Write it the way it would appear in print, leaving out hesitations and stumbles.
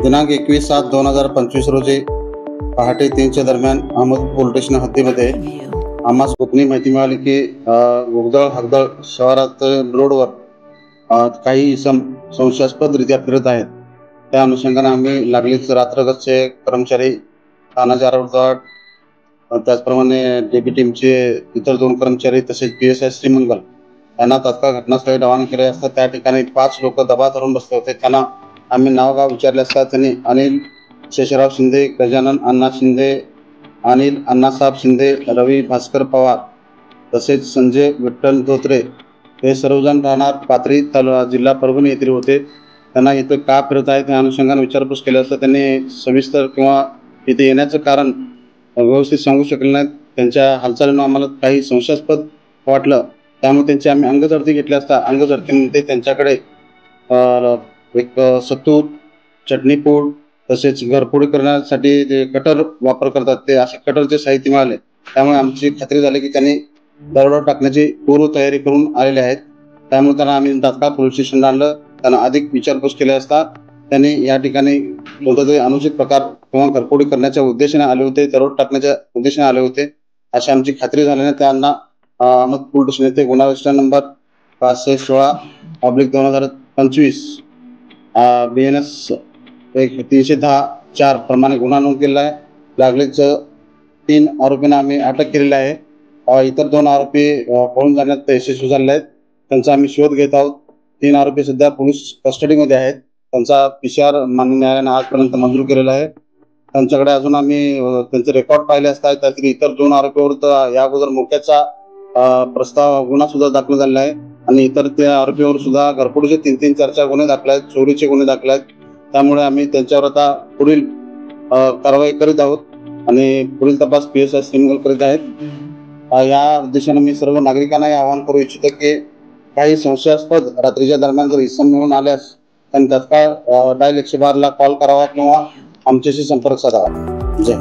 दिनांक 21/7/2025 रोजी पहाटे 3च्या दरम्यान अहमदपूर पोलीस स्टेशन हद्दीमध्ये आम्हास गोपनीय माहिती मिळाली की उगदळ हगदळ शहरात रोडवर काही इसम संशयास्पदरित्या फिरत आहेत। त्या अनुषंगाने आम्ही लागलीच रात्रगतचे कर्मचारी, तानाजी आरवडदार, त्याचप्रमाणे डेबी टीमचे इतर 2 कर्मचारी तसेच PSI श्रीमंगल यांना तात्काळ घटनास्थळी रवाना केले असता त्या ठिकाणी 5 लोक दबा धरून बसले होते। त्यांना आम्ही नावगाव विचारले असता त्यांनी अनिल शेषराव शिंदे, गजानन अण्णा शिंदे, अनिल अण्णासाहेब शिंदे, रवी भास्कर पवार तसेच संजय विठ्ठल धोत्रे हे सर्वजण राहणार पाथरी जिल्हा परभणी येथील होते। त्यांना इथं का फिरत आहे त्या अनुषंगाने विचारपूस केली असता त्यांनी सविस्तर किंवा इथे येण्याचं कारण व्यवस्थित सांगू शकले नाहीत। त्यांच्या हालचालीनं आम्हाला काही संशयास्पद वाटलं, त्यामुळे त्यांची आम्ही अंगझडती घेतली असता अंगझडतीमध्ये त्यांच्याकडे एक सत्तू, चटणीपूड तसेच घरफोडी करण्यासाठी जे कटर वापर करतात ते असे कटरचे साहित्य मिळाले। त्यामुळे आमची खात्री झाली की त्यांनी दरोडा टाकण्याची पूर्व तयारी करून आलेले आहेत। त्यामुळे त्यांना आम्ही तात्काळ पोलीस स्टेशनला आणलं। त्यांना अधिक विचारपूस केली असता त्यांनी या ठिकाणी कोणतातरी अनुचित प्रकार किंवा घरफोडी करण्याच्या उद्देशाने आले होते, दरोडा टाकण्याच्या उद्देशाने आले होते अशी आमची खात्री झाल्याने त्यांना अहमदपूर पोलीस स्टेशन येथे गुन्हा रजिस्टर नंबर 516/2025 BNS 310-4 प्रमाणे गुन्हा नोंद केलेला आहे। लागलीच 3 आरोपींना आम्ही अटक केलेली आहे। इतर 2 आरोपी पळून जाण्यात यशस्वी झालेले आहेत, त्यांचा आम्ही शोध घेत आहोत। 3 आरोपी सध्या पोलीस कस्टडीमध्ये आहेत। त्यांचा PCR माननीय न्यायालयाने आजपर्यंत मंजूर केलेला आहे। त्यांच्याकडे अजून आम्ही त्यांचे रेकॉर्ड पाहिले असता त्यातील इतर 2 आरोपीवर तर या अगोदर मोक्याचा प्रस्ताव गुन्हा सुद्धा दाखल झालेला आहे आणि इतर त्या आरोपीवर सुद्धा घरफोडीचे 3-3, 4-4 गुन्हे दाखल आहेत, चोरीचे गुन्हे दाखल आहेत। त्यामुळे आम्ही त्यांच्यावर आता पुढील कारवाई करीत आहोत आणि पुढील तपास PSI श्रीमंगल करीत आहेत। या उद्देशाने मी सर्व नागरिकांना आवाहन करू इच्छितो की काही संशयास्पद रात्रीच्या दरम्यान जर इसम मिळून आल्यास त्यांनी तात्काळ डायल 112 ला कॉल करावा किंवा आमच्याशी संपर्क साधावा। जय